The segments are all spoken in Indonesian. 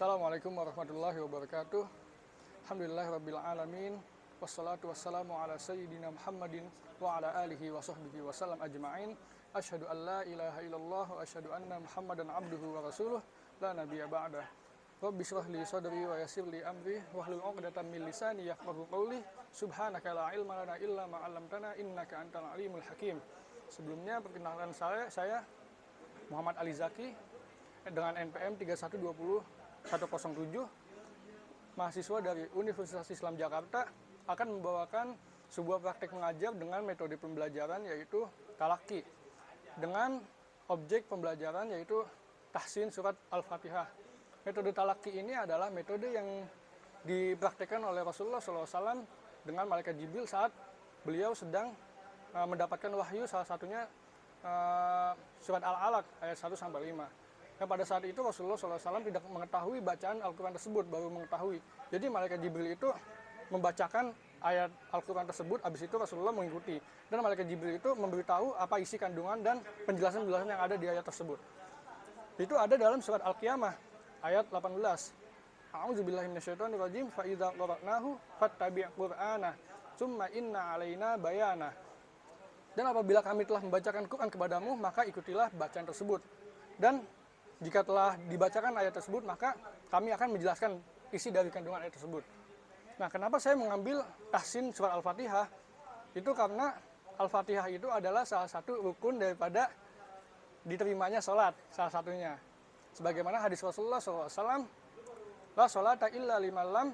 Assalamualaikum warahmatullahi wabarakatuh. Alhamdulillahirabbil alamin. Wassalatu wassalamu ala sayyidina Muhammadin wa ala alihi wa sahbihi wasallam ajma'in. Asyhadu an la ilaha illallah wa asyhadu anna Muhammadan abduhu wa rasuluh la nabiyya ba'dah. Rabbi shrah li sadri wa yassir li amri wahlul 'uqdatam min lisani yafqahu qawli. Subhanaka la ilma lana illa ma 'allamtana innaka antal alimul hakim. Sebelumnya perkenalkan saya Muhammad Ali Zaki dengan NPM 3120-107, mahasiswa dari Universitas Islam Jakarta, akan membawakan sebuah praktek mengajar dengan metode pembelajaran yaitu talaki, dengan objek pembelajaran yaitu tahsin surat Al-Fatihah. Metode talaki ini adalah metode yang dipraktekkan oleh Rasulullah SAW dengan malaikat Jibril saat beliau sedang mendapatkan wahyu, salah satunya surat Al-Alaq ayat 1-5. Nah, pada saat itu Rasulullah SAW tidak mengetahui bacaan Al-Quran tersebut, baru mengetahui. Jadi malaikat Jibril itu membacakan ayat Al-Quran tersebut, habis itu Rasulullah mengikuti. Dan malaikat Jibril itu memberitahu apa isi kandungan dan penjelasan-penjelasan yang ada di ayat tersebut. Itu ada dalam surat Al-Qiyamah ayat 18. A'udzubillahi minasyaitonirrajim, fa idza qara'nahu fattabi' qur'anah, tsumma inna 'alaina bayanah. Dan apabila kami telah membacakan Quran kepadamu, maka ikutilah bacaan tersebut. Dan jika telah dibacakan ayat tersebut, maka kami akan menjelaskan isi dari kandungan ayat tersebut. Nah, kenapa saya mengambil tahsin surat Al-Fatihah? Itu karena Al-Fatihah itu adalah salah satu rukun daripada diterimanya sholat, salah satunya. Sebagaimana hadis Rasulullah SAW, la sholata illa liman lam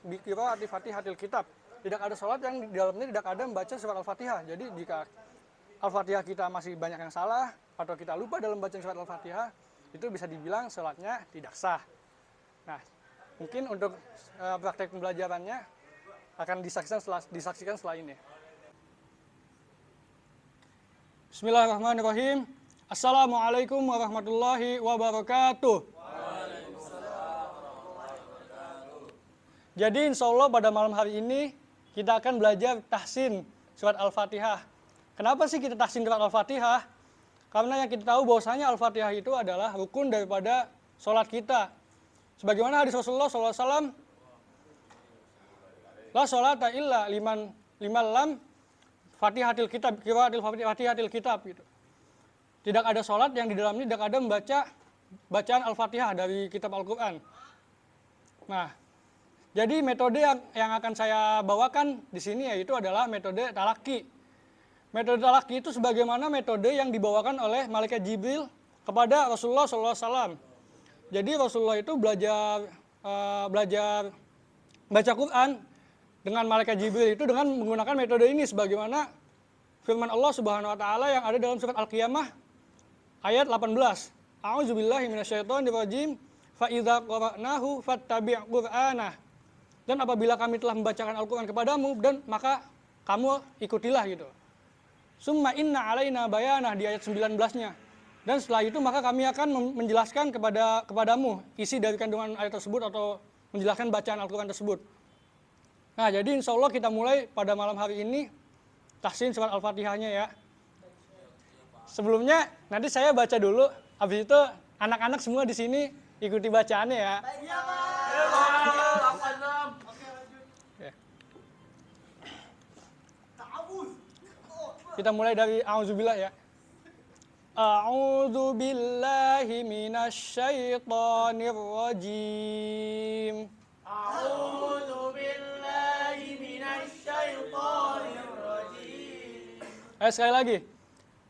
bi qiraati fatihatil kitab. Tidak ada sholat yang di dalamnya tidak ada membaca surat Al-Fatihah. Jadi jika Al-Fatihah kita masih banyak yang salah, atau kita lupa dalam bacaan surat Al-Fatihah, itu bisa dibilang sholatnya tidak sah. Nah, mungkin untuk praktek pembelajarannya akan disaksikan setelah ini. Bismillahirrahmanirrahim. Assalamualaikum warahmatullahi wabarakatuh. Jadi insya Allah pada malam hari ini kita akan belajar tahsin surat Al-Fatihah. Kenapa sih kita tahsin surat Al-Fatihah? Karena yang kita tahu bahwasanya Al-Fatihah itu adalah rukun daripada sholat kita. Sebagaimana hadis Rasulullah SAW, la sholata illa liman lam fatihatil kitab, qiraatil fatihatil kitab gitu. Tidak ada sholat yang di dalamnya tidak ada membaca bacaan Al-Fatihah dari kitab Al-Quran. Nah, jadi metode yang akan saya bawakan di sini yaitu adalah metode talaki. Metode talaki itu sebagaimana metode yang dibawakan oleh malaikat Jibril kepada Rasulullah SAW. Jadi Rasulullah itu belajar baca Quran dengan malaikat Jibril itu dengan menggunakan metode ini, sebagaimana firman Allah Subhanahu Wa Taala yang ada dalam surat Al-Qiyamah ayat 18. A'udzubillahi minasyaitonirrajim, fa idza qara'nahu fattabi' qur'anah. Dan apabila kami telah membacakan Al-Quran kepadamu, dan maka kamu ikutilah gitu. Summa inna 'alaina bayanah di ayat 19-nya. Dan setelah itu maka kami akan menjelaskan kepadamu isi dari kandungan ayat tersebut atau menjelaskan bacaan Al-Quran tersebut. Nah, jadi insya Allah kita mulai pada malam hari ini tahsin surat Al-Fatihahnya ya. Sebelumnya nanti saya baca dulu, habis itu anak-anak semua di sini ikuti bacaannya ya. Kita mulai dari a'udzubillah ya. A'udzubillahi minasyaitonir rajim. A'udzubillahi minasyaitonir rajim. Sekali lagi.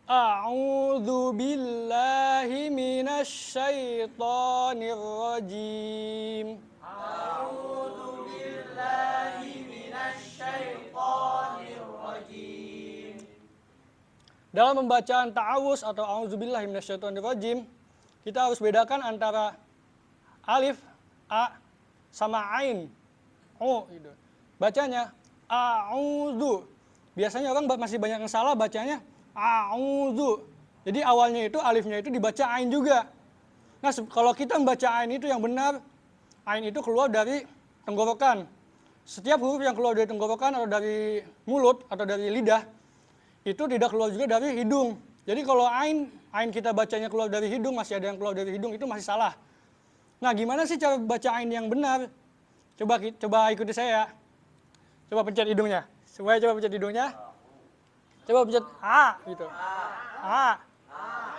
A'udzubillahi minasyaitonir rajim. A'udzubillahi minasyaitonir rajim. Dalam pembacaan ta'awuz atau a'udzubillahi minasyaitonirrajim, kita harus bedakan antara alif, a, sama ain, o gitu. Bacanya a'udzu. Biasanya orang masih banyak yang salah bacanya a'udzu. Jadi awalnya itu alifnya itu dibaca ain juga. Nah, kalau kita membaca ain itu yang benar, ain itu keluar dari tenggorokan. Setiap huruf yang keluar dari tenggorokan atau dari mulut atau dari lidah itu tidak keluar juga dari hidung. Jadi kalau ain kita bacanya keluar dari hidung, masih ada yang keluar dari hidung, itu masih salah. Nah, gimana sih cara baca ain yang benar? Coba ikuti saya. Coba pencet hidungnya. Semuanya coba pencet hidungnya. Coba pencet A gitu. A.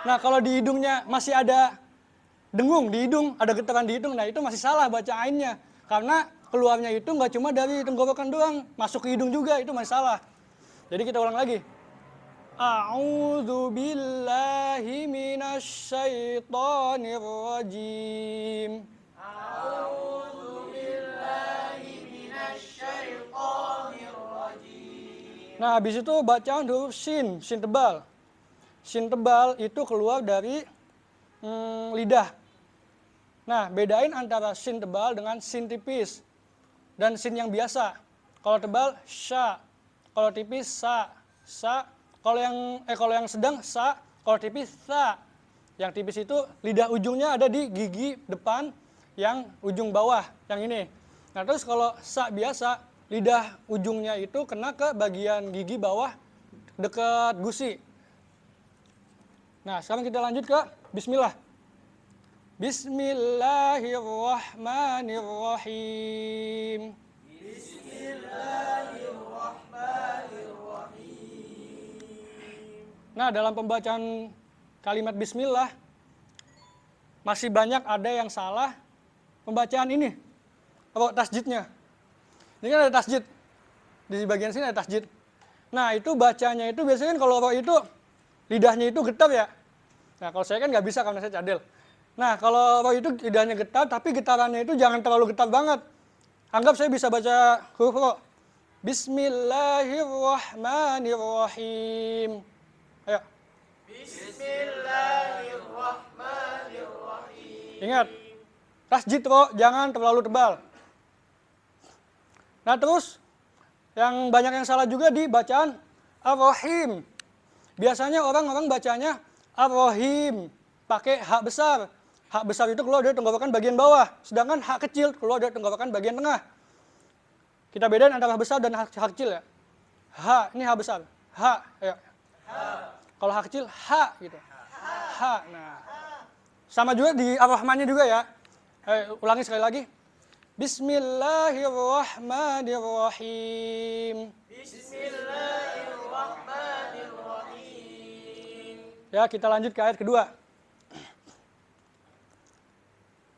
Nah, kalau di hidungnya masih ada dengung di hidung, ada getaran di hidung, nah itu masih salah baca ainnya. Karena keluarnya itu nggak cuma dari tenggorokan doang, masuk ke hidung juga, itu masih salah. Jadi kita ulang lagi. A'udzu billahi minasyaitonir rajim. A'udzu billahi minasyaitonir rajim. Nah, habis itu bacaan huruf sin, sin tebal. Sin tebal itu keluar dari lidah. Nah, bedain antara sin tebal dengan sin tipis dan sin yang biasa. Kalau tebal sya, kalau tipis sa, sa. Kalau yang sedang sa, kalau tipis sa. Yang tipis itu lidah ujungnya ada di gigi depan yang ujung bawah, yang ini. Nah, terus kalau sa biasa, lidah ujungnya itu kena ke bagian gigi bawah dekat gusi. Nah, sekarang kita lanjut ke bismillah. Bismillahirrahmanirrahim. Nah, dalam pembacaan kalimat bismillah masih banyak ada yang salah pembacaan ini. Apa tasjidnya? Ini kan ada tasjid. Di bagian sini ada tasjid. Nah, itu bacanya itu biasanya kan kalau itu lidahnya itu getar ya. Nah, kalau saya kan nggak bisa karena saya cadel. Nah, kalau itu lidahnya getar, tapi getarannya itu jangan terlalu getar banget. Anggap saya bisa baca huruf ro. Bismillahirrahmanirrahim. Ayo. Bismillahirrahmanirrahim. Ingat, tasjid ro, jangan terlalu tebal. Nah, terus yang banyak yang salah juga di bacaan ar-rahim. Biasanya orang-orang bacanya ar-rahim, pakai hak besar. Hak besar itu keluar dari tenggorokan bagian bawah, sedangkan hak kecil keluar dari tenggorokan bagian tengah. Kita bedain antara hak besar dan hak kecil ya. Ha, ini hak besar. Ha, ayo. Kalau hak kecil, ha gitu. Ha. Nah, sama juga di ar-rahmannya juga ya. Ulangi sekali lagi. Bismillahirrahmanirrahim. Bismillahirrahmanirrahim. Ya, kita lanjut ke ayat kedua.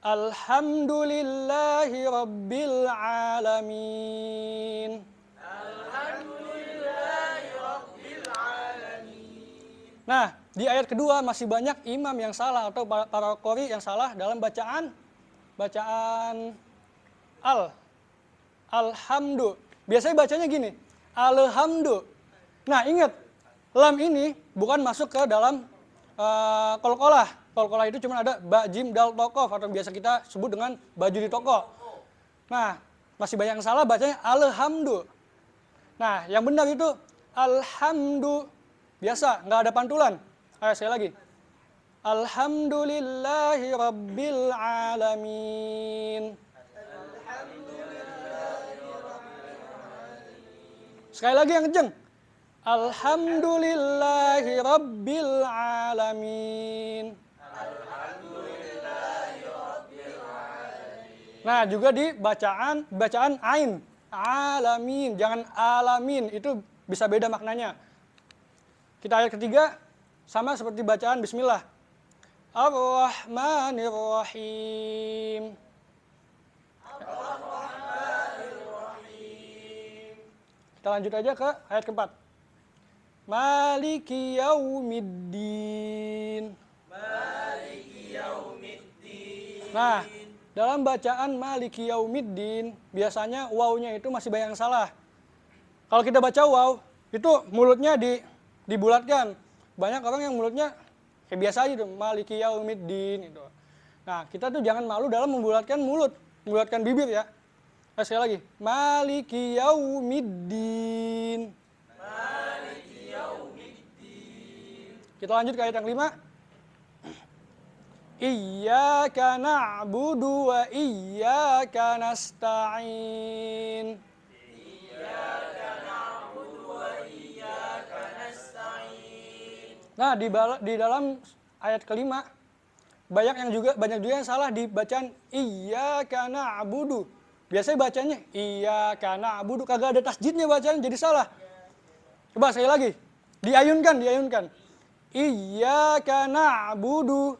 Alhamdulillahi rabbil alamin. Alhamdulillahi rabbil alamin. Nah, di ayat kedua masih banyak imam yang salah atau para qori yang salah dalam bacaan alhamdu. Biasanya bacanya gini, alhamdu. Nah, ingat, lam ini bukan masuk ke dalam qalqalah. Qalqalah itu cuma ada ba, jim, dal, tokof atau biasa kita sebut dengan baju di toko. Nah, masih banyak yang salah bacanya alhamdu. Nah, yang benar itu alhamdu. Biasa, nggak ada pantulan. Ayo, sekali lagi. Alhamdulillahi rabbil alamin. Sekali lagi yang kenceng. Alhamdulillahi rabbil alamin. Nah, juga di bacaan ain, alamin, jangan alamin, itu bisa beda maknanya. Kita ayat ketiga sama seperti bacaan bismillah. Ar-Rahmanir-Rahim. Kita lanjut aja ke ayat keempat. Maliki yaumiddin. Nah, dalam bacaan Maliki Yaumiddin, biasanya wawnya itu masih banyak yang salah. Kalau kita baca waw, itu mulutnya dibulatkan. Banyak orang yang mulutnya kayak biasa aja tuh, Maliki Yaumiddin gitu. Nah, kita tuh jangan malu dalam membulatkan mulut, membulatkan bibir ya. Nah, sekali lagi, Maliki Yaumiddin. Maliki Yaumiddin. Kita lanjut ke ayat yang 5. Iyyaka na'budu wa iyyaka nasta'in. Iyyaka na'budu wa iyyaka nasta'in. Nah, di dalam ayat kelima banyak juga yang salah di bacaan iyyaka na'budu. Biasanya bacanya iyyaka na'budu, kagak ada tasjidnya bacaan jadi salah. Coba sekali lagi. Diayunkan. Iyyaka na'budu.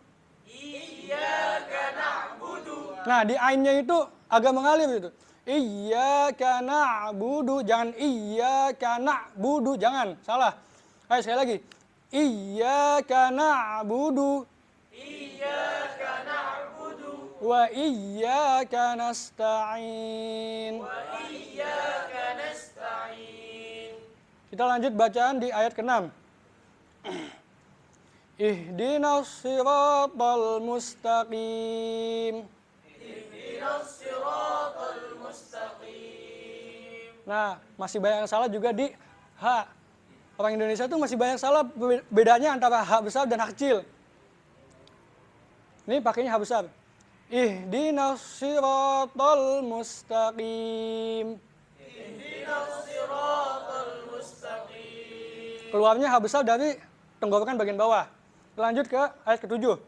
Iyyaka na'budu. Nah, di ainnya itu agak mengalir gitu. Iyyaka na'budu, jangan iyyaka na'budu, jangan, salah. Ayo sekali lagi. Iyyaka na'budu. Iyyaka na'budu. Wa iyyaka nasta'in. Wa iyyaka nasta'in. Kita lanjut bacaan di ayat ke-6. Ihdinas siratal mustaqim. Ihdinas siratal mustaqim. Nah, masih banyak yang salah juga di H. Orang Indonesia tuh masih banyak salah bedanya antara H besar dan H kecil. Ini pakainya H besar. Ihdinas siratal mustaqim. Ihdinas siratal mustaqim. Keluarnya H besar dari tenggorokan bagian bawah. Lanjut ke ayat ke-7.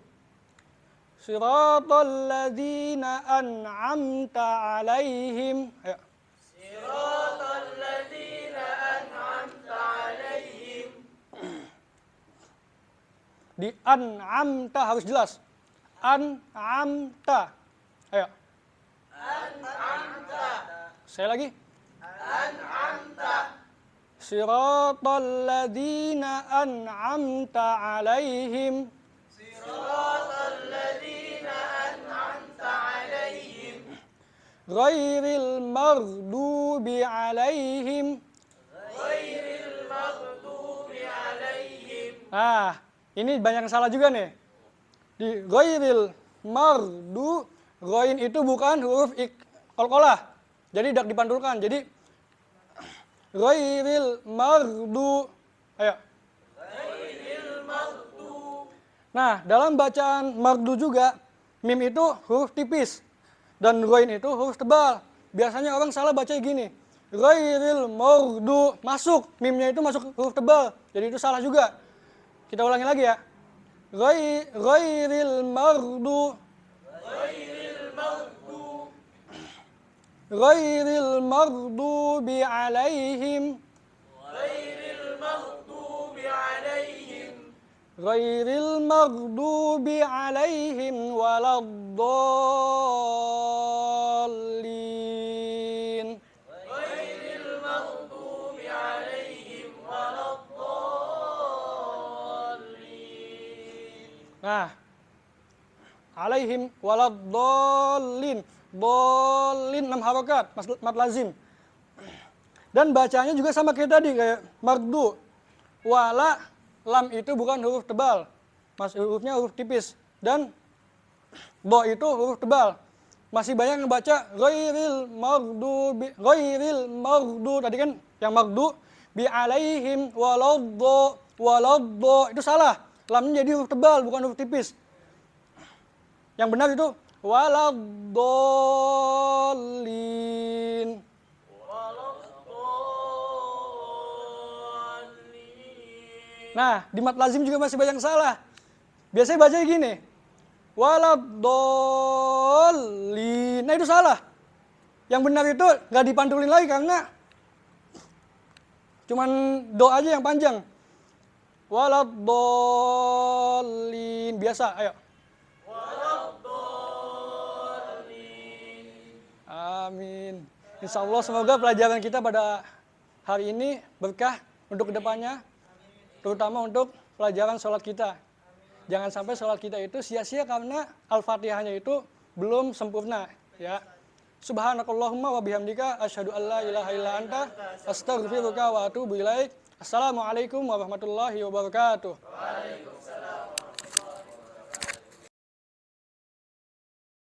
Siratal ladzina an'amta alaihim. Ayo. Siratal ladzina an'amta alaihim. Di an'amta harus jelas. An'amta. Ayo. An'amta. Saya lagi. An'amta. Siratal ladzina an'amta alaihim. Siratal ladzina an'amta alaihim. Ghairil maghdubi alaihim. Ghairil maghdubi alaihim. Nah, ini banyak yang salah juga nih. Di ghairil maghdu, ghain itu bukan huruf qalqalah. Jadi tidak dipantulkan. Jadi ghairil maghdu. Ayo. Ghairil maghdu. Nah, dalam bacaan maghdu juga mim itu huruf tipis dan ghain itu huruf tebal. Biasanya orang salah baca gini. Ghairil maghdu, masuk mimnya itu masuk huruf tebal. Jadi itu salah juga. Kita ulangi lagi ya. Ghairil maghdu. Ghairil maghdu. Ghairil maghdubi alaihim. Ghairil maghdubi alaihim. Ghairil maghdubi alaihim waladdallin. Ghairil maghdubi alaihim waladdallin. Nah, alaihim waladdallin. Dallin 6 harokat, mad lazim. Dan bacanya juga sama kayak tadi, kayak maghdu. Wala, lam itu bukan huruf tebal. Hurufnya huruf tipis. Dan do itu huruf tebal. Masih banyak yang baca ghairil maghdu. Tadi kan yang maghdu bi alaihim waladdo. Itu salah. Lamnya jadi huruf tebal, bukan huruf tipis. Yang benar itu waladdallin. Waladdallin. Nah, di mat lazim juga masih banyak yang salah. Biasanya bacanya gini. Waladdallin. Nah, itu salah. Yang benar itu nggak dipantulin lagi karena cuman do aja yang panjang. Waladdallin. Biasa, ayo. Amin. Insya Allah semoga pelajaran kita pada hari ini berkah untuk kedepannya, terutama untuk pelajaran sholat kita. Jangan sampai sholat kita itu sia-sia karena Al-Fatihahnya itu belum sempurna. Ya. Subhanakallahumma wa bihamdika asyhadu an la ilaha illa anta astaghfiruka wa atubu ilaik. Assalamualaikum warahmatullahi wabarakatuh.